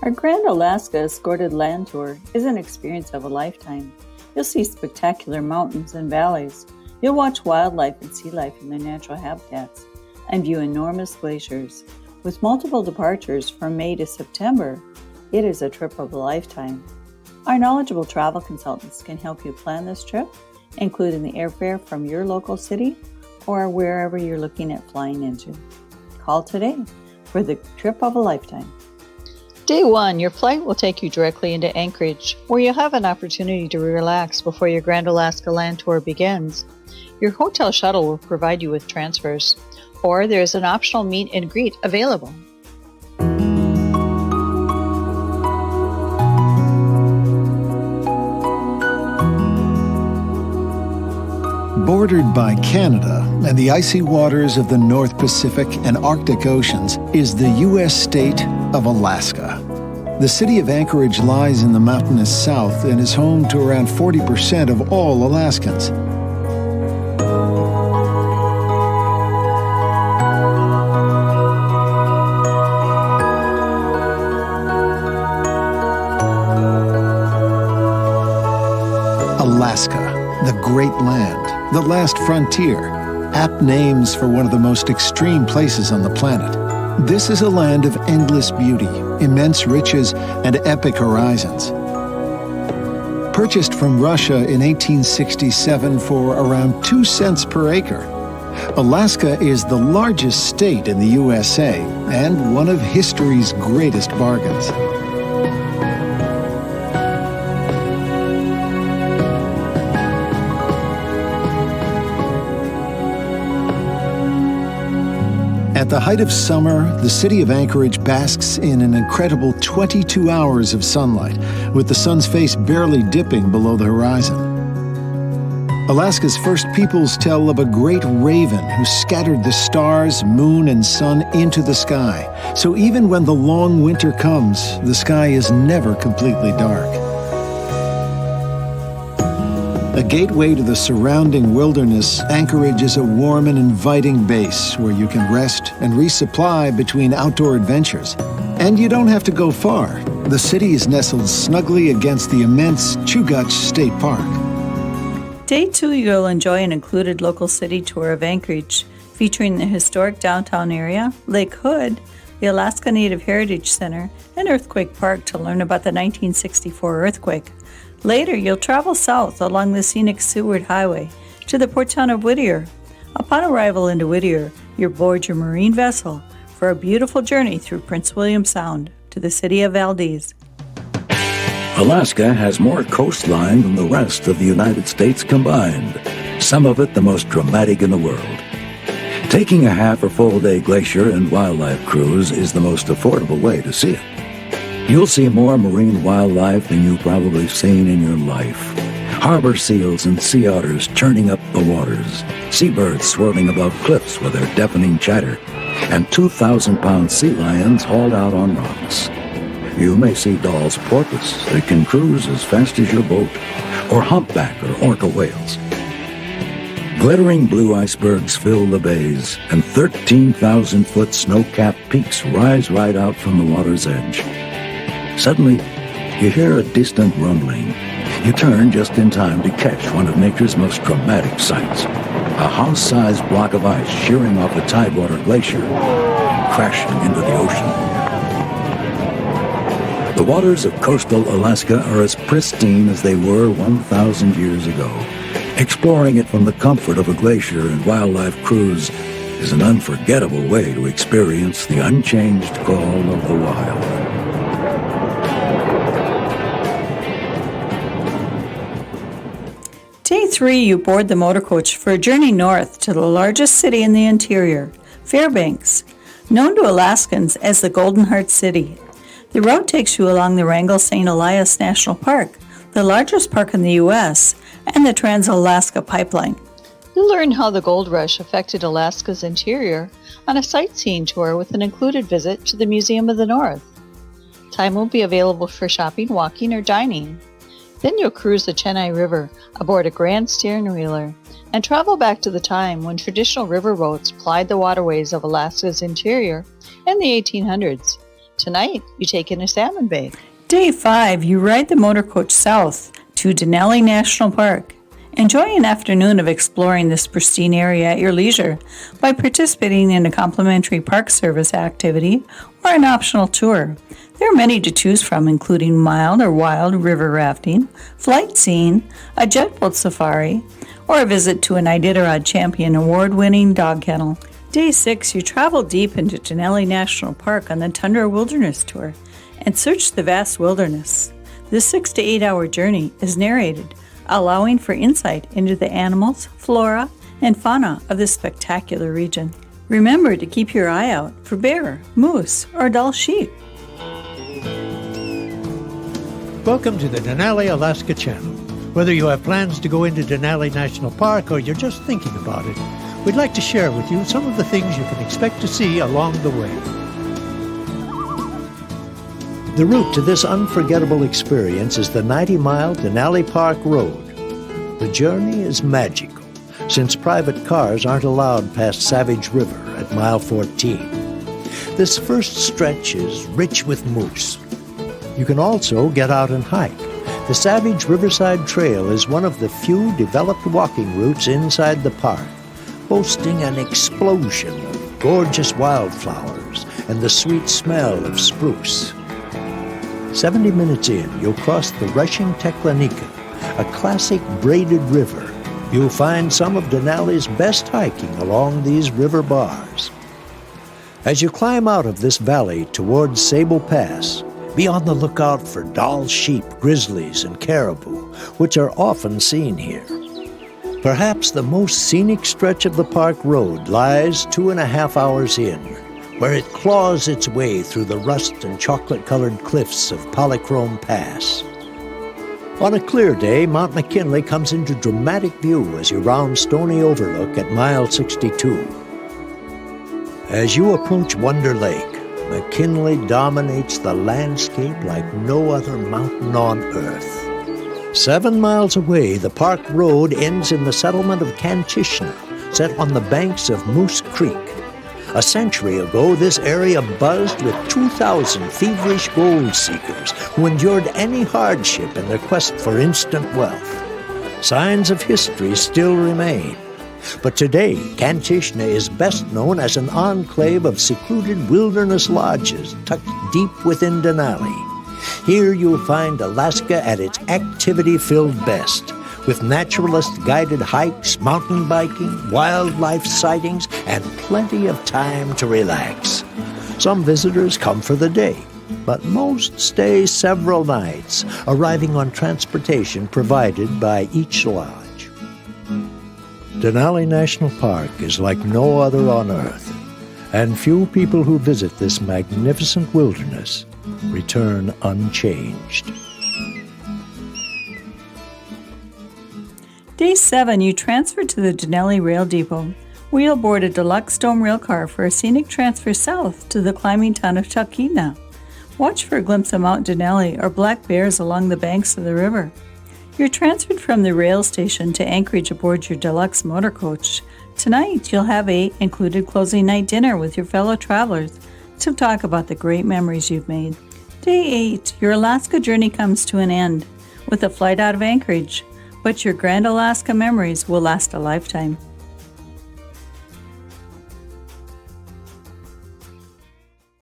Our Grand Alaska Escorted Land Tour is an experience of a lifetime. You'll see spectacular mountains and valleys. You'll watch wildlife and sea life in their natural habitats and view enormous glaciers. With multiple departures from May to September, it is a trip of a lifetime. Our knowledgeable travel consultants can help you plan this trip, including the airfare from your local city or wherever you're looking at flying into. Call today for the trip of a lifetime. Day 1, your flight will take you directly into Anchorage, where you'll have an opportunity to relax before your Grand Alaska Land Tour begins. Your hotel shuttle will provide you with transfers, or there's an optional meet and greet available. Bordered by Canada and the icy waters of the North Pacific and Arctic Oceans is the U.S. state of Alaska. The city of Anchorage lies in the mountainous south and is home to around 40% of all Alaskans. Alaska, the Great Land, the Last Frontier, apt names for one of the most extreme places on the planet. This is a land of endless beauty, immense riches, and epic horizons. Purchased from Russia in 1867 for around 2 cents per acre, Alaska is the largest state in the USA and one of history's greatest bargains. At the height of summer, the city of Anchorage basks in an incredible 22 hours of sunlight, with the sun's face barely dipping below the horizon. Alaska's first peoples tell of a great raven who scattered the stars, moon, and sun into the sky. So even when the long winter comes, the sky is never completely dark. A gateway to the surrounding wilderness, Anchorage is a warm and inviting base where you can rest and resupply between outdoor adventures. And you don't have to go far. The city is nestled snugly against the immense Chugach State Park. Day 2, you'll enjoy an included local city tour of Anchorage, featuring the historic downtown area, Lake Hood, the Alaska Native Heritage Center, and Earthquake Park to learn about the 1964 earthquake. Later, you'll travel south along the scenic Seward Highway to the port town of Whittier. Upon arrival into Whittier, you'll board your marine vessel for a beautiful journey through Prince William Sound to the city of Valdez. Alaska has more coastline than the rest of the United States combined, some of it the most dramatic in the world. Taking a half or full day glacier and wildlife cruise is the most affordable way to see it. You'll see more marine wildlife than you've probably seen in your life. Harbor seals and sea otters churning up the waters, seabirds swirling above cliffs with their deafening chatter, and 2,000-pound sea lions hauled out on rocks. You may see Dall's porpoise that can cruise as fast as your boat, or humpback or orca whales. Glittering blue icebergs fill the bays, and 13,000-foot snow-capped peaks rise right out from the water's edge. Suddenly, you hear a distant rumbling. You turn just in time to catch one of nature's most dramatic sights. A house-sized block of ice shearing off a tidewater glacier and crashing into the ocean. The waters of coastal Alaska are as pristine as they were 1,000 years ago. Exploring it from the comfort of a glacier and wildlife cruise is an unforgettable way to experience the unchanged call of the wild. Day 3, you board the motor coach for a journey north to the largest city in the interior, Fairbanks, known to Alaskans as the Golden Heart City. The route takes you along the Wrangell-St. Elias National Park, the largest park in the U.S., and the Trans-Alaska Pipeline. You'll learn how the gold rush affected Alaska's interior on a sightseeing tour with an included visit to the Museum of the North. Time will be available for shopping, walking, or dining. Then you'll cruise the Chennai River aboard a grand stern-wheeler and travel back to the time when traditional riverboats plied the waterways of Alaska's interior in the 1800s. Tonight, you take in a salmon bay. Day 5, you ride the motor coach south to Denali National Park. Enjoy an afternoon of exploring this pristine area at your leisure by participating in a complimentary Park Service activity or an optional tour. There are many to choose from, including mild or wild river rafting, flight scene, a jet boat safari, or a visit to an Iditarod Champion award-winning dog kennel. Day 6, you travel deep into Denali National Park on the Tundra Wilderness Tour and search the vast wilderness. This 6 to 8 hour journey is narrated, allowing for insight into the animals, flora, and fauna of this spectacular region. Remember to keep your eye out for bear, moose, or Dall sheep. Welcome to the Denali, Alaska channel. Whether you have plans to go into Denali National Park or you're just thinking about it, we'd like to share with you some of the things you can expect to see along the way. The route to this unforgettable experience is the 90-mile Denali Park Road. The journey is magical, since private cars aren't allowed past Savage River at mile 14. This first stretch is rich with moose. You can also get out and hike. The Savage Riverside Trail is one of the few developed walking routes inside the park, boasting an explosion of gorgeous wildflowers and the sweet smell of spruce. 70 minutes in, you'll cross the rushing Teklanika, a classic braided river. You'll find some of Denali's best hiking along these river bars. As you climb out of this valley towards Sable Pass, be on the lookout for Dall sheep, grizzlies, and caribou, which are often seen here. Perhaps the most scenic stretch of the park road lies 2.5 hours in, where it claws its way through the rust and chocolate-colored cliffs of Polychrome Pass. On a clear day, Mount McKinley comes into dramatic view as you round Stony Overlook at mile 62. As you approach Wonder Lake, McKinley dominates the landscape like no other mountain on Earth. 7 miles away, the park road ends in the settlement of Kantishna, set on the banks of Moose Creek. A century ago, this area buzzed with 2,000 feverish gold seekers who endured any hardship in their quest for instant wealth. Signs of history still remain. But today, Kantishna is best known as an enclave of secluded wilderness lodges tucked deep within Denali. Here you'll find Alaska at its activity-filled best, with naturalist-guided hikes, mountain biking, wildlife sightings, and plenty of time to relax. Some visitors come for the day, but most stay several nights, arriving on transportation provided by each lodge. Denali National Park is like no other on Earth, and few people who visit this magnificent wilderness return unchanged. Day 7, you transfer to the Denali Rail Depot, where you'll board a deluxe dome rail car for a scenic transfer south to the climbing town of Talkeetna. Watch for a glimpse of Mount Denali or black bears along the banks of the river. You're transferred from the rail station to Anchorage aboard your deluxe motor coach. Tonight, you'll have a included closing night dinner with your fellow travelers to talk about the great memories you've made. Day 8, your Alaska journey comes to an end with a flight out of Anchorage, but your Grand Alaska memories will last a lifetime.